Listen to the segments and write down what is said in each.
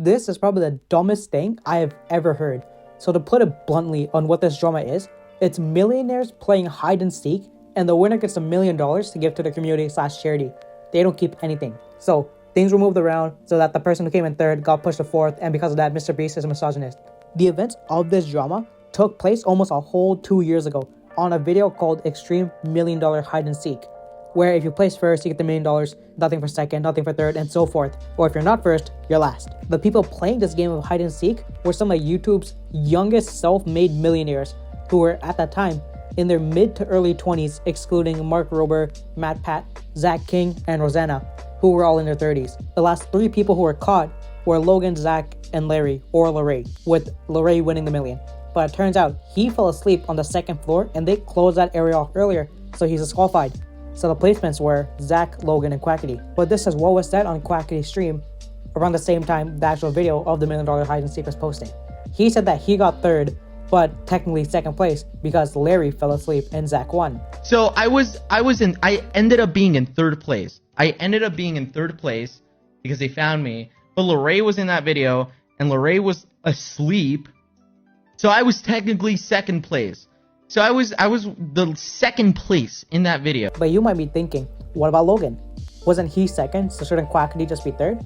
This is probably the dumbest thing I have ever heard. So to put it bluntly on what this drama is, it's millionaires playing hide and seek, and the winner gets $1 million to give to the community/charity. They don't keep anything. So things were moved around so that the person who came in third got pushed to fourth, and because of that, Mr. Beast is a misogynist. The events of this drama took place almost a whole 2 years ago on a video called Extreme $1 Million Hide and Seek, where if you place first, you get the $1 million, nothing for second, nothing for third, and so forth. Or if you're not first, you're last. The people playing this game of hide and seek were some of YouTube's youngest self-made millionaires who were at that time in their mid to early 20s, excluding Mark Rober, MatPat, Zach King, and Rosanna, who were all in their 30s. The last 3 people who were caught were Logan, Zach, and Larry, or Larray, with Larray winning the million. But it turns out he fell asleep on the second floor and they closed that area off earlier, so he's disqualified. So the placements were Zach, Logan, and Quackity. But this is what was said on Quackity's stream around the same time the actual video of the $1 million hide and seek was posted. He said that he got third, but technically second place because Larry fell asleep and Zach won. So I ended up being in third place. I ended up being in third place because they found me. But Larray was in that video and Larray was asleep. So I was technically second place. So I was the second place in that video. But you might be thinking, what about Logan? Wasn't he second, so shouldn't Quackity just be third?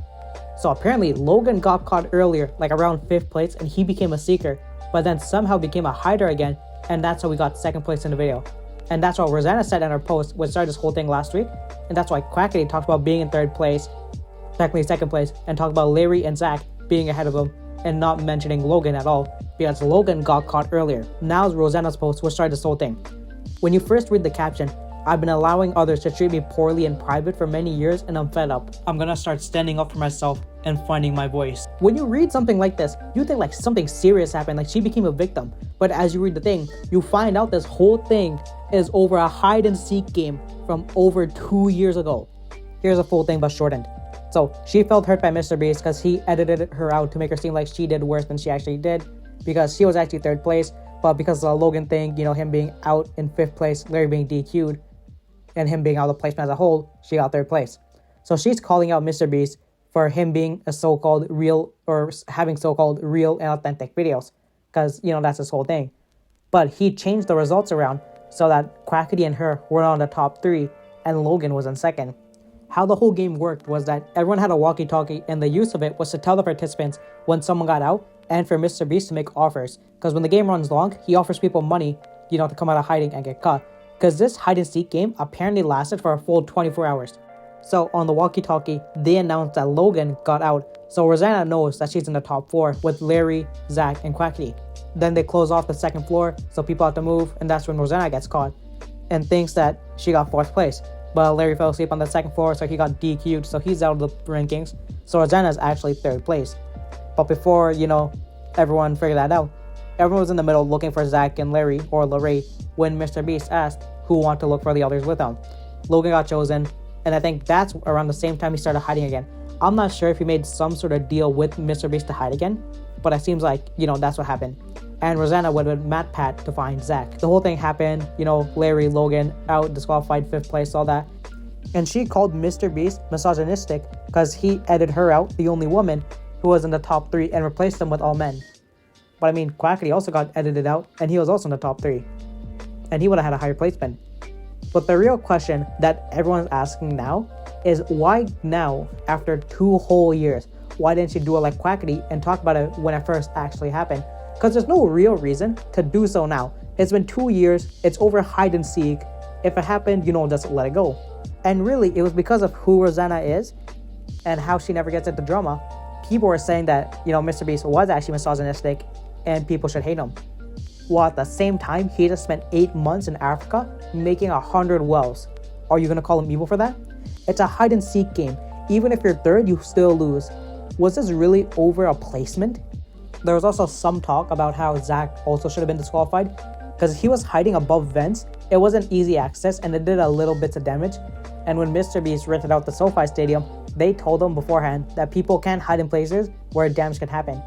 So apparently Logan got caught earlier, like around 5th place, and he became a seeker, but then somehow became a hider again, and that's how we got second place in the video. And that's what Rosanna said in her post, which started this whole thing last week, and that's why Quackity talked about being in third place, technically second place, and talked about Larry and Zach being ahead of him, and not mentioning Logan at all, because Logan got caught earlier. Now Rosanna's post, which started this whole thing. When you first read the caption, I've been allowing others to treat me poorly in private for many years and I'm fed up. I'm gonna start standing up for myself and finding my voice. When you read something like this, you think like something serious happened, like she became a victim. But as you read the thing, you find out this whole thing is over a hide and seek game from over 2 years ago. Here's a full thing but shortened. So she felt hurt by Mr. Beast because he edited her out to make her seem like she did worse than she actually did, because she was actually third place, but because of the Logan thing, you know, him being out in 5th place, Larry being DQ'd, and him being out of the placement as a whole, she got third place. So she's calling out Mr. Beast for him being a so-called real, or having so-called real and authentic videos, because, you know, that's his whole thing. But he changed the results around so that Quackity and her were on the top 3 and Logan was in second. How the whole game worked was that everyone had a walkie-talkie, and the use of it was to tell the participants when someone got out and for Mr. Beast to make offers. Because when the game runs long, he offers people money, you know, to come out of hiding and get caught. Because this hide and seek game apparently lasted for a full 24 hours. So on the walkie-talkie, they announced that Logan got out. So Rosanna knows that she's in the top 4 with Larry, Zach, and Quackity. Then they close off the second floor, so people have to move, and that's when Rosanna gets caught and thinks that she got 4th place. But Larry fell asleep on the second floor, so he got DQ'd, so he's out of the rankings. So Rosanna's actually 3rd place. But before, you know, everyone figured that out, everyone was in the middle looking for Zach and Larry, or Larray, when Mr. Beast asked who wanted to look for the others with him. Logan got chosen, and I think that's around the same time he started hiding again. I'm not sure if he made some sort of deal with Mr. Beast to hide again, but it seems like, you know, that's what happened. And Rosanna went with MatPat to find Zach. The whole thing happened, you know, Larry, Logan, out, disqualified, 5th place, all that. And she called Mr. Beast misogynistic because he edited her out, the only woman, who was in the top 3, and replaced them with all men. But I mean, Quackity also got edited out, and he was also in the top 3. And he would have had a higher placement. But the real question that everyone's asking now is why now, after 2 whole years, why didn't she do it like Quackity and talk about it when it first actually happened? Because there's no real reason to do so now. It's been 2 years, it's over hide and seek. If it happened, you know, just let it go. And really, it was because of who Rosanna is and how she never gets into drama. People were saying that, you know, Mr. Beast was actually misogynistic and people should hate him. While at the same time, he just spent 8 months in Africa making 100 wells. Are you gonna call him evil for that? It's a hide and seek game. Even if you're third, you still lose. Was this really over a placement? There was also some talk about how Zach also should have been disqualified because he was hiding above vents. It wasn't easy access and it did a little bits of damage. And when Mr. Beast rented out the SoFi Stadium, they told him beforehand that people can't hide in places where damage can happen.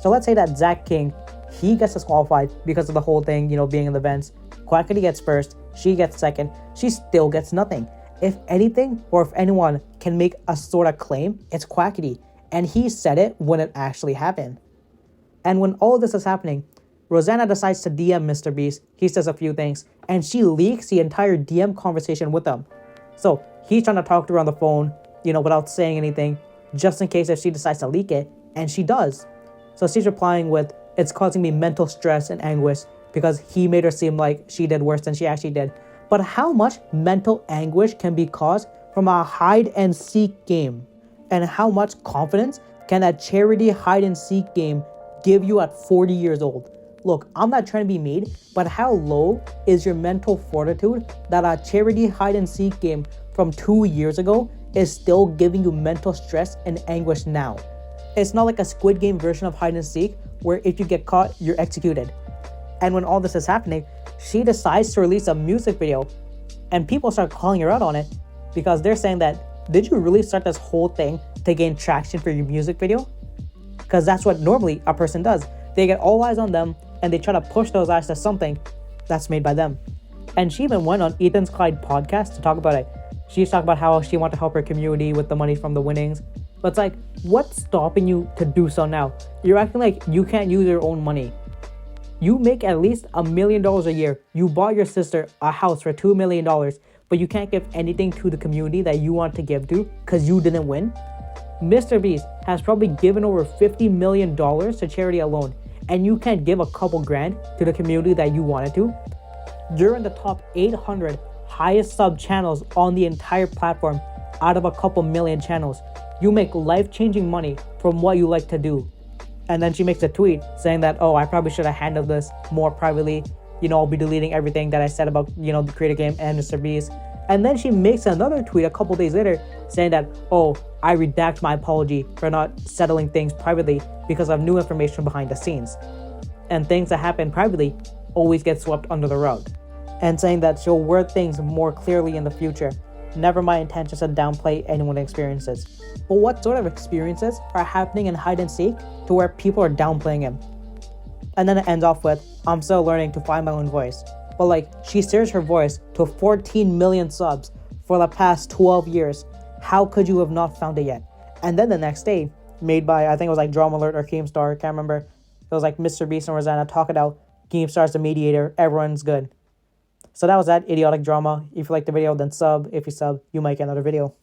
So let's say that Zach King, he gets disqualified because of the whole thing, you know, being in the vents. Quackity gets first, she gets second, she still gets nothing. If anything, or if anyone can make a sort of claim, it's Quackity. And he said it when it actually happened. And when all of this is happening, Rosanna decides to DM Mr. Beast. He says a few things, and she leaks the entire DM conversation with him. So he's trying to talk to her on the phone, without saying anything, just in case if she decides to leak it, and she does. So she's replying with, "It's causing me mental stress and anguish because he made her seem like she did worse than she actually did." But how much mental anguish can be caused from a hide and seek game? And how much confidence can a charity hide and seek game give you at 40 years old? Look, I'm not trying to be mean, but how low is your mental fortitude that a charity hide and seek game from 2 years ago is still giving you mental stress and anguish now? It's not like a Squid Game version of hide and seek where if you get caught, you're executed. And when all this is happening, she decides to release a music video, and people start calling her out on it because they're saying that, did you really start this whole thing to gain traction for your music video? Because that's what normally a person does. They get all eyes on them and they try to push those eyes to something that's made by them. And she even went on Ethan's Clyde podcast to talk about it. She's talking about how she wanted to help her community with the money from the winnings. But it's like, what's stopping you to do so now? You're acting like you can't use your own money. You make at least $1 million a year. You bought your sister a house for $2 million, but you can't give anything to the community that you want to give to because you didn't win. Mr. Beast has probably given over $50 million to charity alone, and you can't give a couple grand to the community that you wanted to. You're in the top 800 highest sub channels on the entire platform out of a couple million channels. You make life-changing money from what you like to do. And then she makes a tweet saying that, oh, I probably should have handled this more privately. I'll be deleting everything that I said about, the Creator Game and Mr. Beast. And then she makes another tweet a couple days later saying that, oh, I redact my apology for not settling things privately because of new information behind the scenes. And things that happen privately always get swept under the rug. And saying that she'll word things more clearly in the future. Never my intentions to downplay anyone's experiences. But what sort of experiences are happening in hide and seek to where people are downplaying him? And then it ends off with, I'm still learning to find my own voice. But she shares her voice to 14 million subs for the past 12 years. How could you have not found it yet? And then the next day, made by, I think it was Drama Alert or Keemstar, can't remember. It was Mr. Beast and Rosanna talk it out. Keemstar's the mediator, everyone's good. So that was that idiotic drama. If you liked the video, then sub. If you sub, you might get another video.